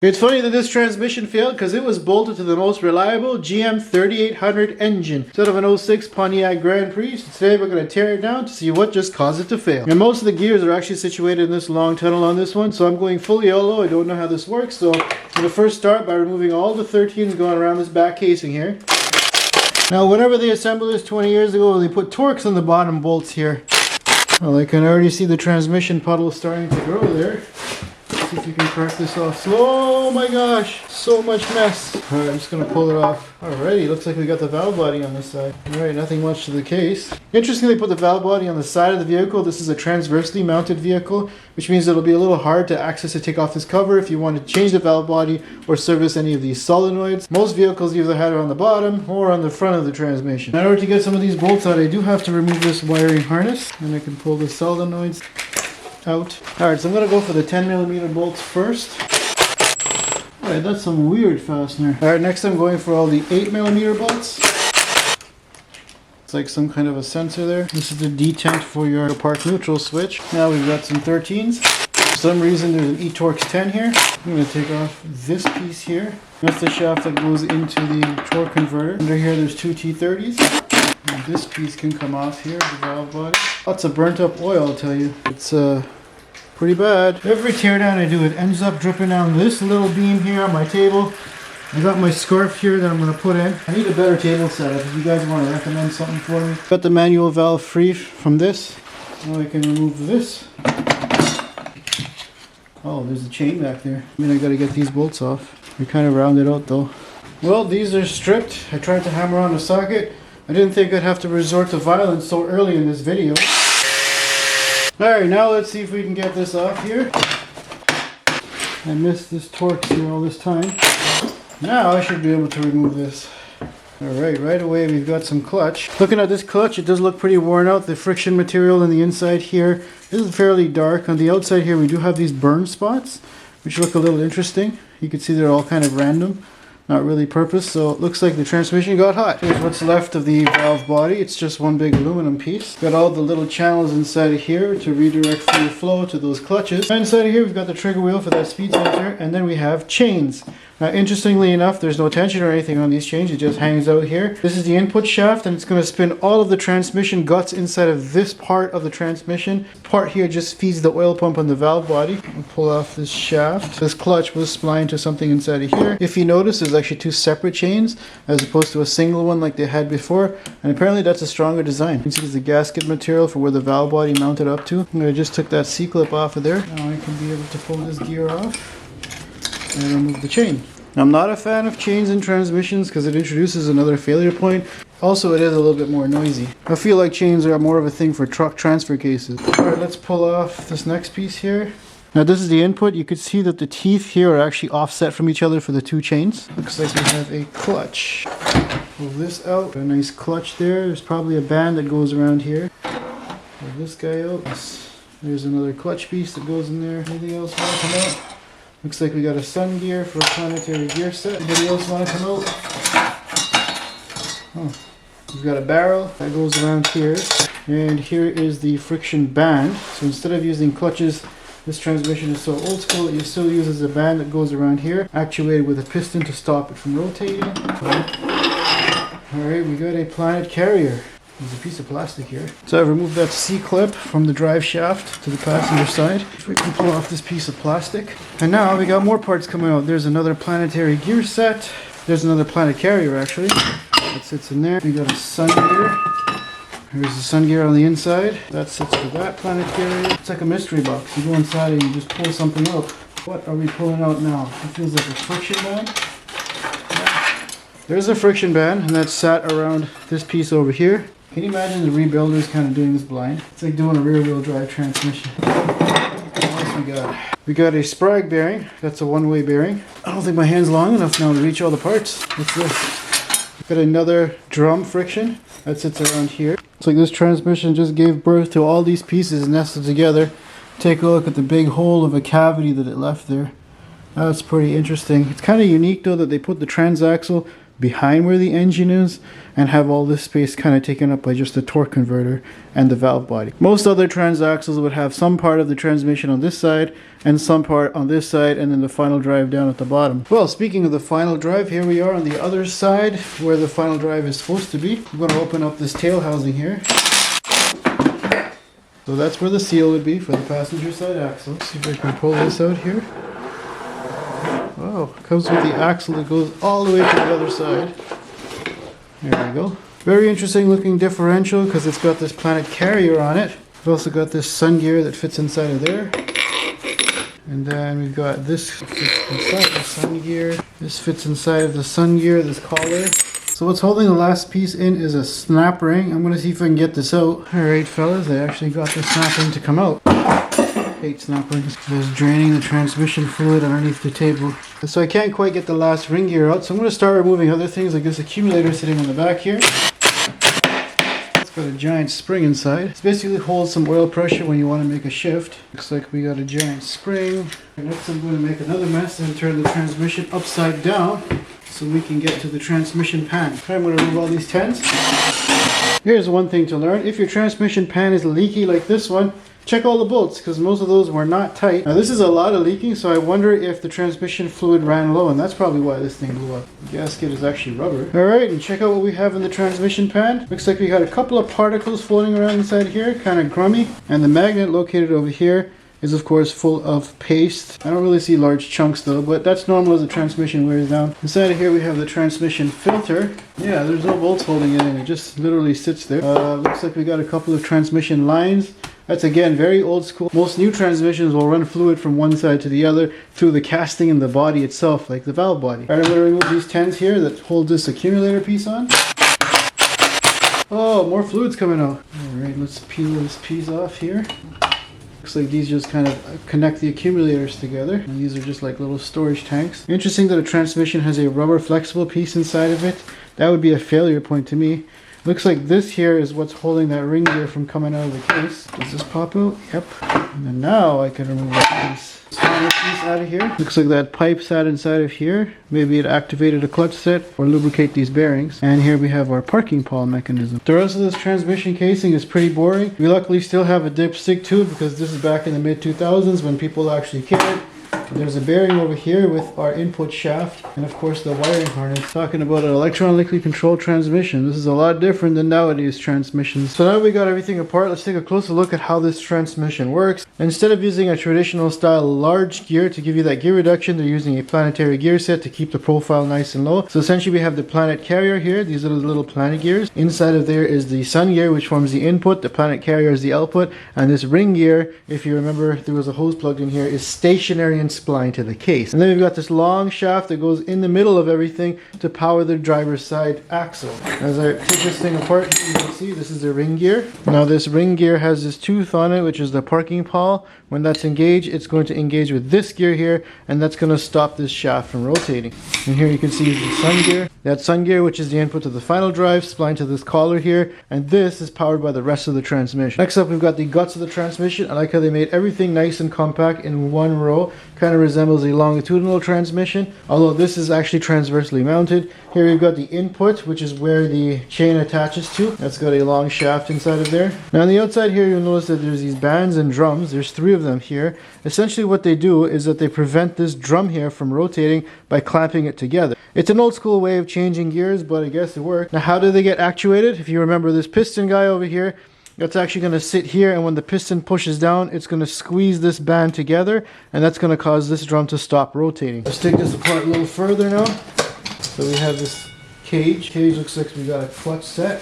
It's funny that this transmission failed because it was bolted to the most reliable GM 3800 engine instead of an 06 Pontiac Grand Prix. So today we're going to tear it down to see what just caused it to fail. And most of the gears are actually situated in this long tunnel on this one, so I'm going fully YOLO. I don't know how this works, so I'm going to first start by removing all the 13s going around this back casing here. Now whenever they assembled this 20 years ago, they put Torx on the bottom bolts here. Well, I can already see the transmission puddle starting to grow there. Let's see if you can crack this off slow. Oh my gosh, so much mess. Alright, I'm just going to pull it off. Alrighty, looks like we got the valve body on this side. Alright, nothing much to the case. Interestingly, they put the valve body on the side of the vehicle. This is a transversely mounted vehicle, which means it'll be a little hard to access to take off this cover if you want to change the valve body or service any of these solenoids. Most vehicles either had it on the bottom or on the front of the transmission. In order to get some of these bolts out, I do have to remove this wiring harness, and I can pull the solenoids out. Alright, so I'm going to go for the 10mm bolts first. Alright, that's some weird fastener. Alright, next I'm going for all the 8mm bolts. It's like some kind of a sensor there. This is the detent for your park neutral switch. Now we've got some 13s. For some reason there's an eTorx 10 here. I'm going to take off this piece here. That's the shaft that goes into the torque converter. Under here there's two T30s. And this piece can come off here, the valve body. Lots of burnt up oil, I'll tell you. It's pretty bad. Every teardown I do, it ends up dripping down this little beam here on my table. I got my scarf here that I'm going to put in. I need a better table setup if you guys want to recommend something for me. Got the manual valve free from this. Now I can remove this. Oh, there's a chain back there. I mean, I got to get these bolts off. They're kind of rounded out though. Well, these are stripped. I tried to hammer on the socket. I didn't think I'd have to resort to violence so early in this video. Alright, now let's see if we can get this off here. I missed this Torx here all this time. Now I should be able to remove this. Alright, right away we've got some clutch. Looking at this clutch, it does look pretty worn out. The friction material on the inside here is fairly dark. On the outside here we do have these burn spots, which look a little interesting. You can see they're all kind of random. Not really purpose, so it looks like the transmission got hot. Here's what's left of the valve body. It's just one big aluminum piece. Got all the little channels inside of here to redirect fluid flow to those clutches. And inside of here we've got the trigger wheel for that speed sensor, and then we have chains. Now interestingly enough, there's no tension or anything on these chains, it just hangs out here. This is the input shaft, and it's going to spin all of the transmission guts inside of this part of the transmission. Part here just feeds the oil pump on the valve body. I'll pull off this shaft. This clutch was splined to something inside of here. If you notice, there's actually two separate chains as opposed to a single one like they had before, and apparently that's a stronger design. You can see there's the gasket material for where the valve body mounted up to. I just took that C-clip off of there. Now I can be able to pull this gear off and remove the chain. I'm not a fan of chains in transmissions because it introduces another failure point. Also, it is a little bit more noisy. I feel like chains are more of a thing for truck transfer cases. Alright, let's pull off this next piece here. Now this is the input. You can see that the teeth here are actually offset from each other for the two chains. Looks like we have a clutch. Pull this out. A nice clutch there. There's probably a band that goes around here. Pull this guy out. There's another clutch piece that goes in there. Anything else want to come out? Looks like we got a sun gear for a planetary gear set. Anybody else want to come out? Oh, we've got a barrel that goes around here. And here is the friction band. So instead of using clutches, this transmission is so old school that you still uses a band that goes around here, actuated with a piston to stop it from rotating. Alright, we got a planet carrier. There's a piece of plastic here. So I've removed that C-clip from the drive shaft to the passenger side. If we can pull off this piece of plastic. And now we got more parts coming out. There's another planetary gear set. There's another planet carrier actually. That sits in there. We got a sun gear. Here's the sun gear on the inside. That sits for that planet carrier. It's like a mystery box. You go inside and you just pull something out. What are we pulling out now? It feels like a friction band. There's a friction band, and that's sat around this piece over here. Can you imagine the rebuilders kind of doing this blind? It's like doing a rear-wheel drive transmission. What else we got? We got a Sprague bearing. That's a one-way bearing. I don't think my hand's long enough now to reach all the parts. What's this? Got another drum friction. That sits around here. It's like this transmission just gave birth to all these pieces nested together. Take a look at the big hole of a cavity that it left there. That's pretty interesting. It's kind of unique though that they put the transaxle behind where the engine is and have all this space kind of taken up by just the torque converter and the valve body. Most other transaxles would have some part of the transmission on this side and some part on this side, and then the final drive down at the bottom. Well, speaking of the final drive, here we are on the other side where the final drive is supposed to be. I'm going to open up this tail housing here. So that's where the seal would be for the passenger side axle. Let's see if I can pull this out here. Oh, it comes with the axle that goes all the way to the other side. There we go. Very interesting looking differential because it's got this planet carrier on it. We've also got this sun gear that fits inside of there. And then we've got this fits inside the sun gear. This fits inside of the sun gear, this collar. So what's holding the last piece in is a snap ring. I'm going to see if I can get this out. Alright fellas, I actually got the snap ring to come out. Hate snap rings. Just draining the transmission fluid underneath the table. So I can't quite get the last ring gear out, so I'm going to start removing other things like this accumulator sitting on the back here. It's got a giant spring inside. This basically holds some oil pressure when you want to make a shift. Looks like we got a giant spring. Next I'm going to make another mess and turn the transmission upside down so we can get to the transmission pan. Okay, I'm going to remove all these tens. Here's one thing to learn. If your transmission pan is leaky like this one, check all the bolts because most of those were not tight. Now this is a lot of leaking, so I wonder if the transmission fluid ran low, and that's probably why this thing blew up. The gasket is actually rubber. Alright, and check out what we have in the transmission pan. Looks like we got a couple of particles floating around inside here, kind of grummy, and the magnet located over here is of course full of paste. I don't really see large chunks though, but that's normal as the transmission wears down. Inside of here we have the transmission filter. Yeah, there's no bolts holding it in, it just literally sits there. Looks like we got a couple of transmission lines. That's again very old school. Most new transmissions will run fluid from one side to the other through the casting in the body itself, like the valve body. Alright, I'm going to remove these tens here that hold this accumulator piece on. Oh, more fluid's coming out. Alright, let's peel this piece off here. Looks like these just kind of connect the accumulators together, and these are just like little storage tanks. Interesting that a transmission has a rubber flexible piece inside of it. That would be a failure point to me. Looks like this here is what's holding that ring gear from coming out of the case. Does this pop out? Yep. And then now I can remove that piece. Smaller piece out of here. Looks like that pipe sat inside of here. Maybe it activated a clutch set or lubricate these bearings. And here we have our parking pawl mechanism. The rest of this transmission casing is pretty boring. We luckily still have a dipstick tube because this is back in the mid 2000s when people actually cared. There's a bearing over here with our input shaft and of course the wiring harness. Talking about an electronically controlled transmission. This is a lot different than nowadays transmissions. So now we got everything apart, let's take a closer look at how this transmission works. Instead of using a traditional style large gear to give you that gear reduction, they're using a planetary gear set to keep the profile nice and low. So essentially we have the planet carrier here. These are the little planet gears. Inside of there is the sun gear, which forms the input. The planet carrier is the output. And this ring gear, if you remember there was a hose plugged in here, is stationary and spline to the case. And then we've got this long shaft that goes in the middle of everything to power the driver's side axle. As I take this thing apart, you can see this is the ring gear. Now this ring gear has this tooth on it, which is the parking pawl. When that's engaged, it's going to engage with this gear here, and that's going to stop this shaft from rotating. And here you can see the sun gear. That sun gear, which is the input to the final drive, splined to this collar here, and this is powered by the rest of the transmission. Next up, we've got the guts of the transmission. I like how they made everything nice and compact in one row. Kind of resembles a longitudinal transmission, although this is actually transversely mounted. Here we've got the input, which is where the chain attaches to. That's got a long shaft inside of there. Now on the outside here, you'll notice that there's these bands and drums. There's 3 of them here. Essentially what they do is that they prevent this drum here from rotating by clamping it together. It's an old school way of changing gears, but I guess it worked. Now how do they get actuated? If you remember this piston guy over here, that's actually going to sit here, and when the piston pushes down, it's going to squeeze this band together, and that's going to cause this drum to stop rotating. Let's take this apart a little further now. So we have this cage. Cage looks like we got a clutch set.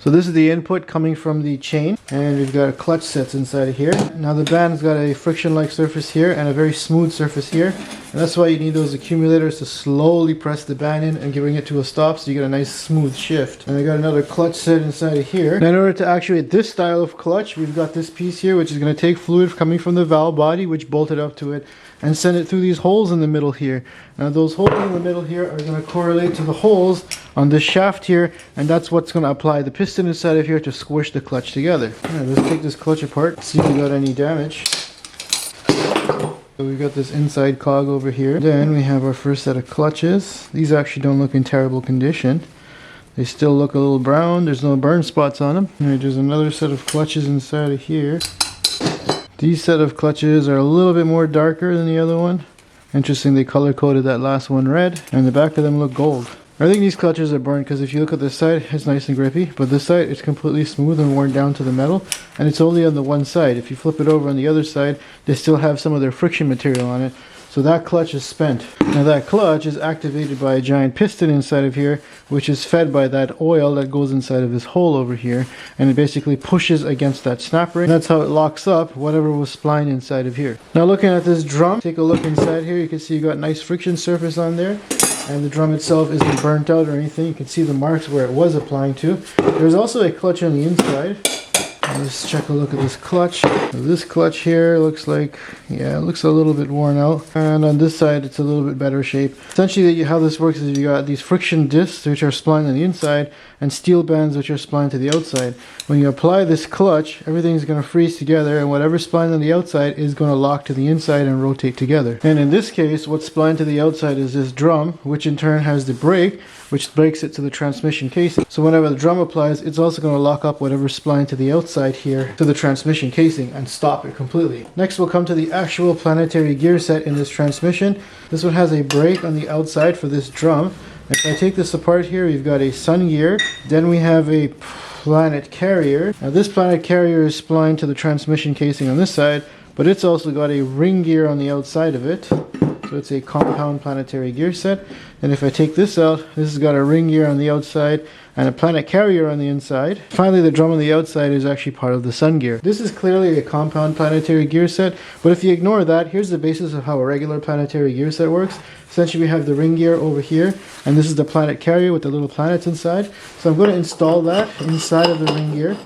So this is the input coming from the chain, and we've got a clutch sets inside of here. Now the band's got a friction-like surface here and a very smooth surface here, and that's why you need those accumulators to slowly press the band in and bring it to a stop so you get a nice smooth shift. And I got another clutch set inside of here. Now in order to actuate this style of clutch, we've got this piece here which is going to take fluid coming from the valve body, which bolted up to it, and send it through these holes in the middle here. Now those holes in the middle here are going to correlate to the holes on this shaft here, and that's what's going to apply the piston inside of here to squish the clutch together. Alright, let's take this clutch apart, see if we got any damage. So we've got this inside cog over here. Then we have our first set of clutches. These actually don't look in terrible condition. They still look a little brown. There's no burn spots on them. Alright, there's another set of clutches inside of here. These set of clutches are a little bit more darker than the other one. Interesting, they color coded that last one red, and the back of them look gold. I think these clutches are burnt because if you look at this side, it's nice and grippy, but this side it's completely smooth and worn down to the metal, and it's only on the one side. If you flip it over on the other side, they still have some of their friction material on it, so that clutch is spent. Now that clutch is activated by a giant piston inside of here, which is fed by that oil that goes inside of this hole over here, and it basically pushes against that snap ring. That's how it locks up whatever was splined inside of here. Now looking at this drum, take a look inside here, you can see you got nice friction surface on there. And the drum itself isn't burnt out or anything. You can see the marks where it was applying to. There's also a clutch on the inside. Let's check a look at this clutch. So this clutch here looks like, yeah, it looks a little bit worn out. And on this side, it's a little bit better shape. Essentially, how this works is you got these friction discs, which are splined on the inside, and steel bands, which are splined to the outside. When you apply this clutch, everything's going to freeze together, and whatever's splined on the outside is going to lock to the inside and rotate together. And in this case, what's splined to the outside is this drum, which in turn has the brake, which breaks it to the transmission casing. So whenever the drum applies, it's also going to lock up whatever's splined to the outside here to the transmission casing and stop it completely. Next we'll come to the actual planetary gear set in this transmission. This one has a brake on the outside for this drum. If I take this apart here, we've got a sun gear, then we have a planet carrier. Now this planet carrier is splined to the transmission casing on this side, but it's also got a ring gear on the outside of it. So it's a compound planetary gear set. And if I take this out, this has got a ring gear on the outside and a planet carrier on the inside. Finally, the drum on the outside is actually part of the sun gear. This is clearly a compound planetary gear set, but if you ignore that, here's the basis of how a regular planetary gear set works. Essentially, we have the ring gear over here, and this is the planet carrier with the little planets inside. So I'm going to install that inside of the ring gear,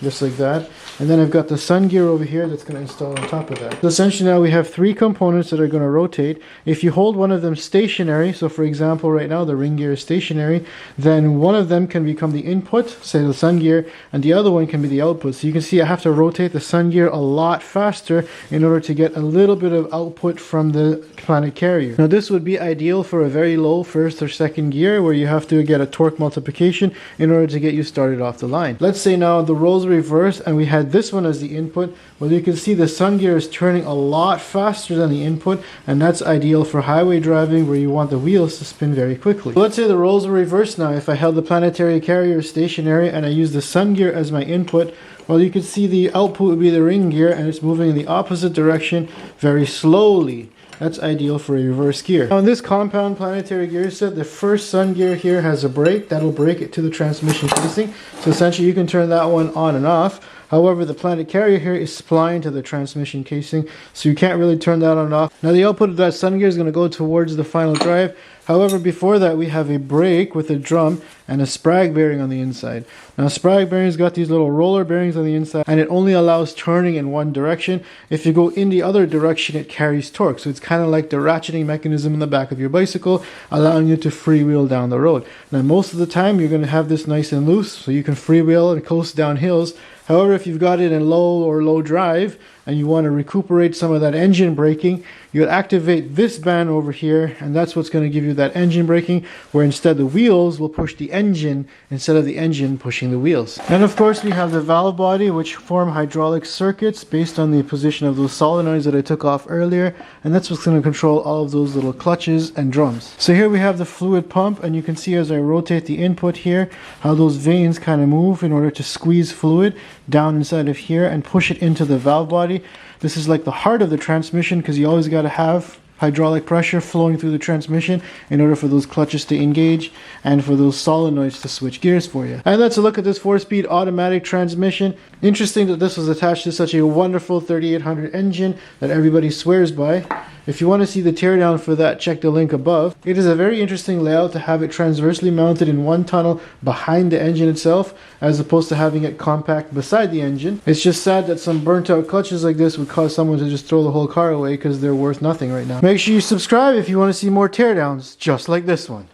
just like that. And then I've got the sun gear over here that's going to install on top of that. So essentially now we have three components that are going to rotate. If you hold one of them stationary, so for example right now the ring gear is stationary, then one of them can become the input, say the sun gear, and the other one can be the output. So you can see I have to rotate the sun gear a lot faster in order to get a little bit of output from the planet carrier. Now this would be ideal for a very low first or second gear where you have to get a torque multiplication in order to get you started off the line. Let's say now the roles reversed and we had this one as the input. Well, you can see the sun gear is turning a lot faster than the input, and that's ideal for highway driving where you want the wheels to spin very quickly. So let's say the roles are reversed now. If I held the planetary carrier stationary and I use the sun gear as my input, well, you can see the output would be the ring gear and it's moving in the opposite direction very slowly. That's ideal for a reverse gear. Now in this compound planetary gear set, the first sun gear here has a brake. That'll brake it to the transmission casing. So essentially you can turn that one on and off. However, the planet carrier here is splined to the transmission casing, so you can't really turn that on and off. Now the output of that sun gear is going to go towards the final drive. However, before that we have a brake with a drum and a sprag bearing on the inside. Now sprag bearing's got these little roller bearings on the inside, and it only allows turning in one direction. If you go in the other direction, it carries torque. So it's kind of like the ratcheting mechanism in the back of your bicycle, allowing you to freewheel down the road. Now most of the time you're going to have this nice and loose, so you can freewheel and coast down hills. However, if you've got it in low drive and you want to recuperate some of that engine braking, you would activate this band over here, and that's what's going to give you that engine braking, where instead the wheels will push the engine instead of the engine pushing the wheels. And of course we have the valve body, which form hydraulic circuits based on the position of those solenoids that I took off earlier, and that's what's going to control all of those little clutches and drums. So here we have the fluid pump, and you can see as I rotate the input here how those veins kind of move in order to squeeze fluid down inside of here and push it into the valve body. This is like the heart of the transmission, because you always got to have hydraulic pressure flowing through the transmission in order for those clutches to engage and for those solenoids to switch gears for you. And that's a look at this 4-speed automatic transmission. Interesting that this was attached to such a wonderful 3800 engine that everybody swears by. If you want to see the teardown for that, check the link above. It is a very interesting layout to have it transversely mounted in one tunnel behind the engine itself, as opposed to having it compact beside the engine. It's just sad that some burnt out clutches like this would cause someone to just throw the whole car away because they're worth nothing right now. Make sure you subscribe if you want to see more teardowns just like this one.